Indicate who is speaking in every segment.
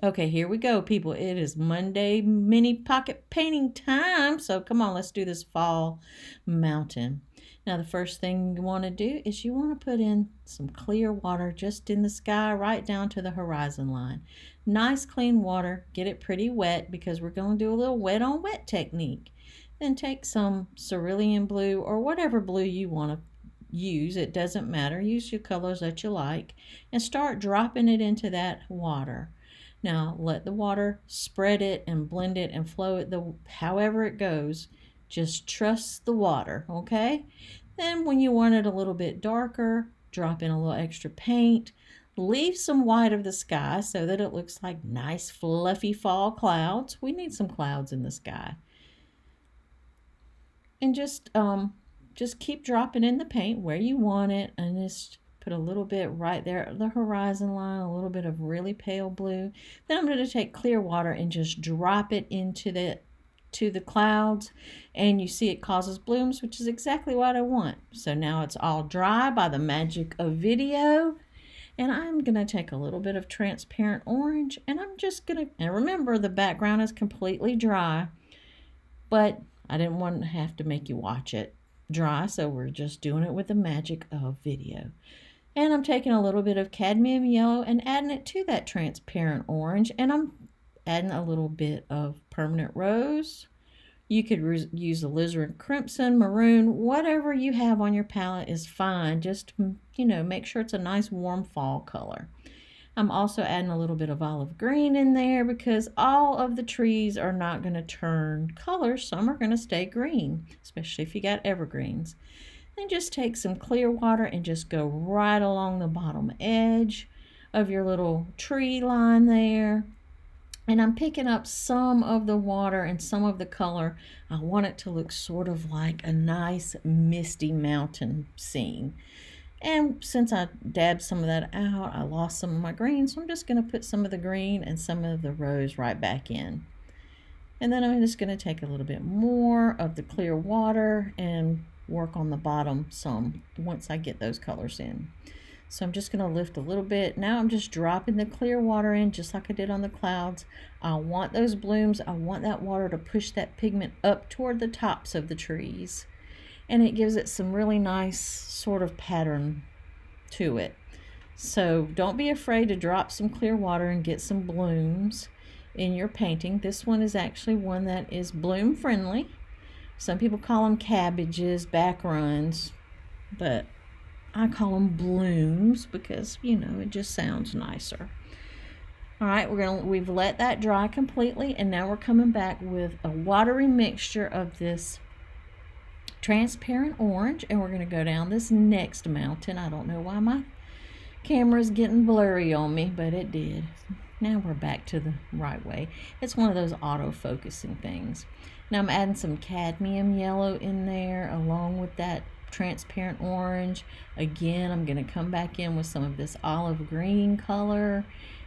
Speaker 1: Okay, here we go, people. It is Monday mini pocket painting time. So come on, let's do this fall mountain. Now, the first thing you want to do is you want to put in some clear water just in the sky, right down to the horizon line. Nice clean water. Get it pretty wet because we're going to do a little wet on wet technique. Then take some cerulean blue or whatever blue you want to use. It doesn't matter. Use your colors that you like and start dropping it into that water. Now let the water spread it and blend it and flow it however it goes. Just trust the water, okay? Then when you want it a little bit darker, drop in a little extra paint. Leave some white of the sky so that it looks like nice fluffy fall clouds. We need some clouds in the sky. And just keep dropping in the paint where you want it, and just put a little bit right there at the horizon line, a little bit of really pale blue. Then I'm going to take clear water and just drop it into the clouds, and you see it causes blooms, which is exactly what I want. So now it's all dry by the magic of video, and I'm going to take a little bit of transparent orange, and I'm just going to, and remember the background is completely dry, but I didn't want to have to make you watch it dry, so we're just doing it with the magic of video. And I'm taking a little bit of cadmium yellow and adding it to that transparent orange, and I'm adding a little bit of permanent rose. You could use alizarin crimson, maroon, whatever you have on your palette is fine. Just, make sure it's a nice warm fall color. I'm also adding a little bit of olive green in there because all of the trees are not going to turn colors. Some are going to stay green, especially if you got evergreens. Then just take some clear water and just go right along the bottom edge of your little tree line there. And I'm picking up some of the water and some of the color. I want it to look sort of like a nice misty mountain scene. And since I dabbed some of that out, I lost some of my green, so I'm just going to put some of the green and some of the rose right back in. And then I'm just going to take a little bit more of the clear water and work on the bottom some once I get those colors in. So I'm just going to lift a little bit. Now I'm just dropping the clear water in just like I did on the clouds. I want those blooms. I want that water to push that pigment up toward the tops of the trees. And it gives it some really nice sort of pattern to it. So don't be afraid to drop some clear water and get some blooms in your painting. This one is actually one that is bloom friendly. Some people call them cabbages, back runs, but I call them blooms because, it just sounds nicer. All right, we've let that dry completely, and now we're coming back with a watery mixture of this transparent orange, and we're going to go down this next mountain. I don't know why my camera's getting blurry on me, but it did. Now we're back to the right way. It's one of those auto-focusing things. Now I'm adding some cadmium yellow in there along with that transparent orange. Again, I'm going to come back in with some of this olive green color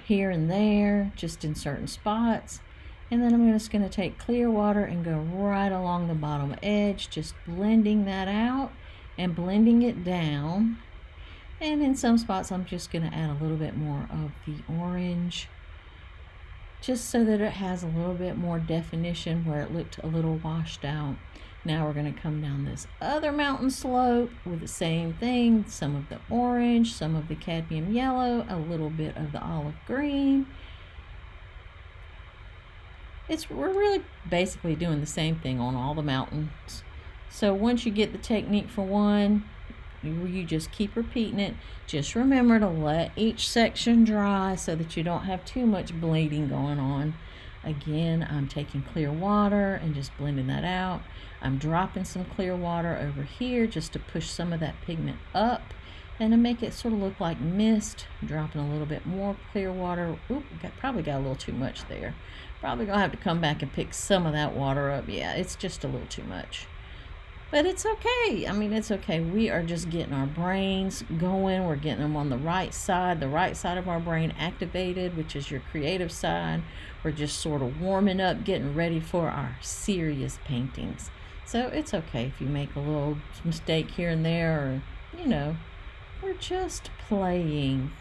Speaker 1: here and there, just in certain spots. And then I'm just going to take clear water and go right along the bottom edge, just blending that out and blending it down. And in some spots, I'm just going to add a little bit more of the orange, just so that it has a little bit more definition where it looked a little washed out. Now we're going to come down this other mountain slope with the same thing, some of the orange, some of the cadmium yellow, a little bit of the olive green. We're really basically doing the same thing on all the mountains. So once you get the technique for one, you just keep repeating it. Just remember to let each section dry so that you don't have too much bleeding going on. Again, I'm taking clear water and just blending that out. I'm dropping some clear water over here just to push some of that pigment up and to make it sort of look like mist. Dropping a little bit more clear water. Oop, probably got a little too much there. Probably gonna have to come back and pick some of that water up. Yeah, it's just a little too much. But it's okay. It's okay. We are just getting our brains going. We're getting them on the right side of our brain activated, which is your creative side. We're just sort of warming up, getting ready for our serious paintings. So it's okay if you make a little mistake here and there, or, we're just playing.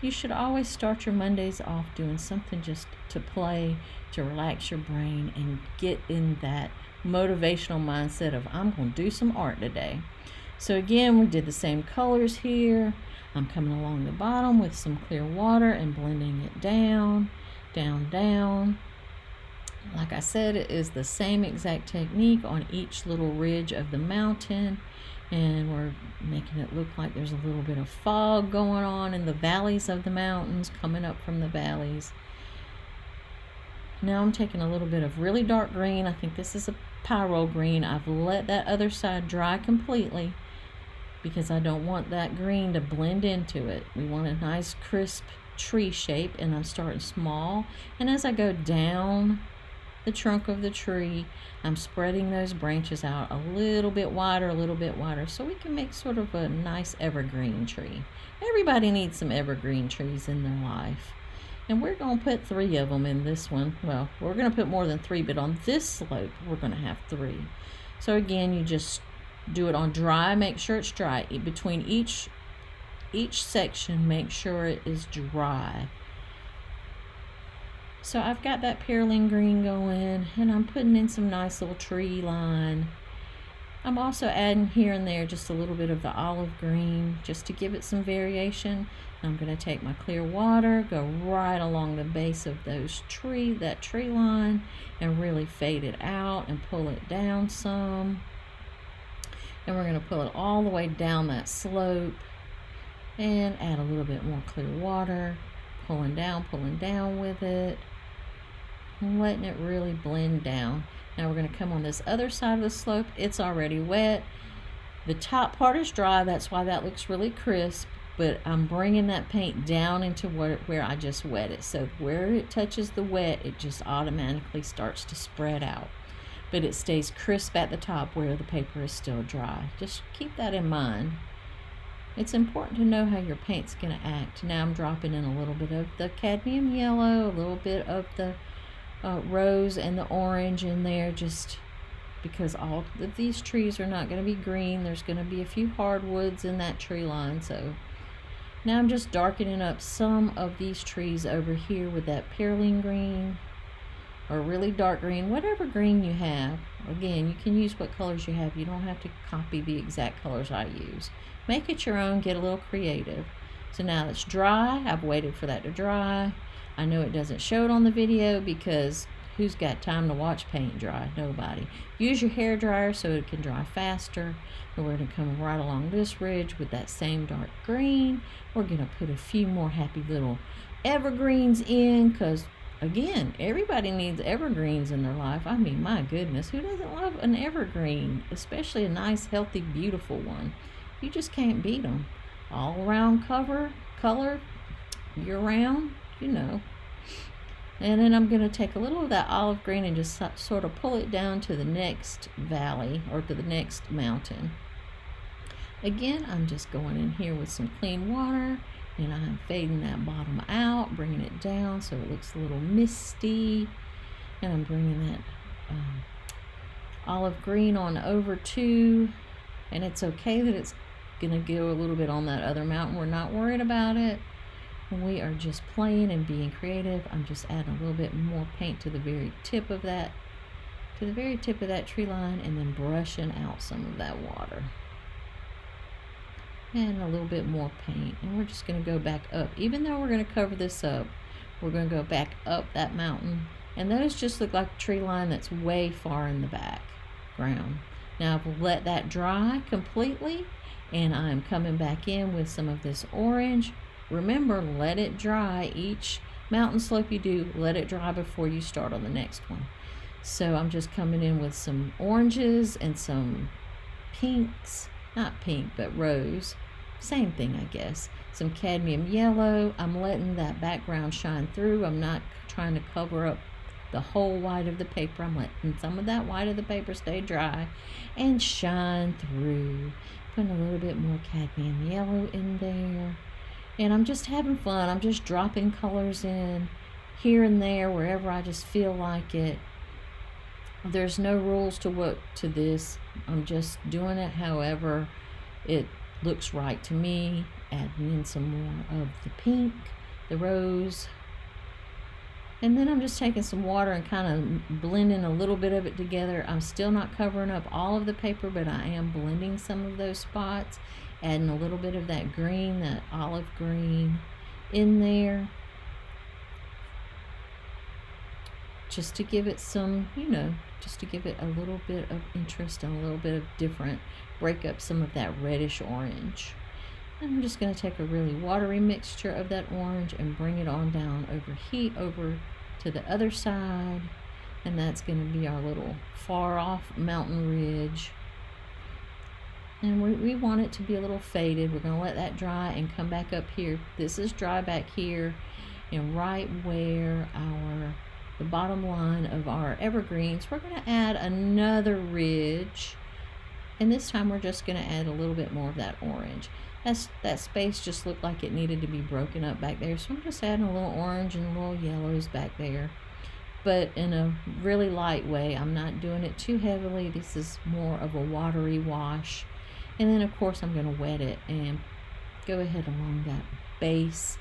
Speaker 1: You should always start your Mondays off doing something just to play, to relax your brain, and get in that motivational mindset of, I'm going to do some art today. So again, we did the same colors here. I'm coming along the bottom with some clear water and blending it down, down, down. Like I said, it is the same exact technique on each little ridge of the mountain. And we're making it look like there's a little bit of fog going on in the valleys of the mountains, coming up from the valleys. Now I'm taking a little bit of really dark green. I think this is a pyro green. I've let that other side dry completely because I don't want that green to blend into it. We want a nice crisp tree shape, and I'm starting small. And as I go down the trunk of the tree, I'm spreading those branches out a little bit wider, so we can make sort of a nice evergreen tree. Everybody needs some evergreen trees in their life. And we're going to put 3 of them in this one. Well, we're going to put more than 3, but on this slope, we're going to have 3. So again, you just do it on dry. Make sure it's dry. Between each section, make sure it is dry. So I've got that pearline green going, and I'm putting in some nice little tree line. I'm also adding here and there just a little bit of the olive green just to give it some variation. I'm going to take my clear water, go right along the base of that tree line, and really fade it out and pull it down some. And we're going to pull it all the way down that slope and add a little bit more clear water, pulling down with it, letting it really blend down. Now we're going to come on this other side of the slope. It's already wet. The top part is dry, that's why that looks really crisp, but I'm bringing that paint down into where I just wet it. So where it touches the wet, it just automatically starts to spread out. But it stays crisp at the top where the paper is still dry. Just keep that in mind. It's important to know how your paint's going to act. Now I'm dropping in a little bit of the cadmium yellow, a little bit of the rose and the orange in there, just because all of these trees are not going to be green. There's going to be a few hardwoods in that tree line. So now I'm just darkening up some of these trees over here with that pearline green or really dark green, whatever green you have. Again, you can use what colors you have. You don't have to copy the exact colors I use. Make it your own, get a little creative. So now it's dry. I've waited for that to dry. I know it doesn't show it on the video because who's got time to watch paint dry? Nobody. Use your hair dryer so it can dry faster. And we're going to come right along this ridge with that same dark green. We're going to put a few more happy little evergreens in because, again, everybody needs evergreens in their life. I mean, my goodness, who doesn't love an evergreen? Especially a nice, healthy, beautiful one. You just can't beat them. All around color, year round, you know. And then I'm going to take a little of that olive green and just sort of pull it down to the next valley or to the next mountain. Again, I'm just going in here with some clean water, and I'm fading that bottom out, bringing it down so it looks a little misty. And I'm bringing that olive green on over too. And it's okay that it's going to go a little bit on that other mountain. We're not worried about it. We are just playing and being creative. I'm just adding a little bit more paint to the very tip of that tree line, and then brushing out some of that water. And a little bit more paint. And we're just going to go back up. Even though we're going to cover this up, we're going to go back up that mountain. And those just look like a tree line that's way far in the background. Now I've let that dry completely, and I'm coming back in with some of this orange. Remember, let it dry. Each mountain slope you do, let it dry before you start on the next one. So I'm just coming in with some oranges and some pinks, not pink, but rose. Same thing, I guess. Some cadmium yellow. I'm letting that background shine through. I'm not trying to cover up the whole white of the paper. I'm letting some of that white of the paper stay dry and shine through. Putting a little bit more cadmium yellow in there. And I'm just having fun. I'm just dropping colors in here and there wherever I just feel like it. There's no rules to this. I'm just doing it however it looks right to me. Adding in some more of the pink. the rose. And then I'm just taking some water and kind of blending a little bit of it together. I'm still not covering up all of the paper, but I am blending some of those spots, adding a little bit of that green, that olive green in there, just to give it some, just to give it a little bit of interest and a little bit of different, break up some of that reddish orange. And I'm just going to take a really watery mixture of that orange and bring it on down over to the other side. And that's going to be our little far off mountain ridge. And we want it to be a little faded. We're going to let that dry and come back up here. This is dry back here, and right where the bottom line of our evergreens, we're going to add another ridge. And this time we're just going to add a little bit more of that orange. That space just looked like it needed to be broken up back there, so I'm just adding a little orange and a little yellows back there, but in a really light way. I'm not doing it too heavily. This is more of a watery wash. And then of course I'm going to wet it and go ahead along that base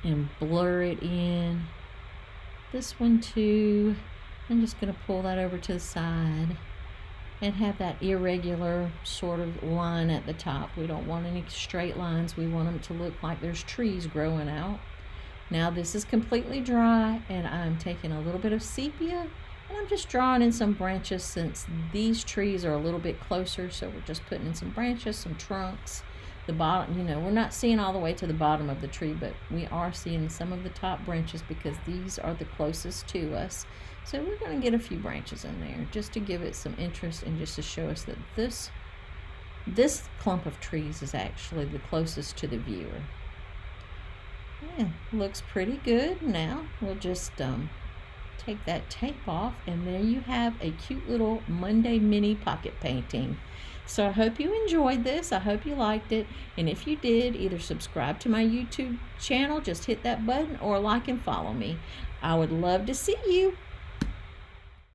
Speaker 1: and blur it in. This one too, I'm just going to pull that over to the side and have that irregular sort of line at the top. We don't want any straight lines. We want them to look like there's trees growing out. Now this is completely dry, and I'm taking a little bit of sepia, and I'm just drawing in some branches since these trees are a little bit closer, so we're just putting in some branches, some trunks. The bottom, we're not seeing all the way to the bottom of the tree, but we are seeing some of the top branches because these are the closest to us. So we're going to get a few branches in there just to give it some interest and just to show us that this clump of trees is actually the closest to the viewer. Yeah, looks pretty good. Now we'll just take that tape off, and there you have a cute little Monday mini pocket painting. So I hope you enjoyed this. I hope you liked it. And if you did, either subscribe to my YouTube channel, just hit that button, or like and follow me. I would love to see you.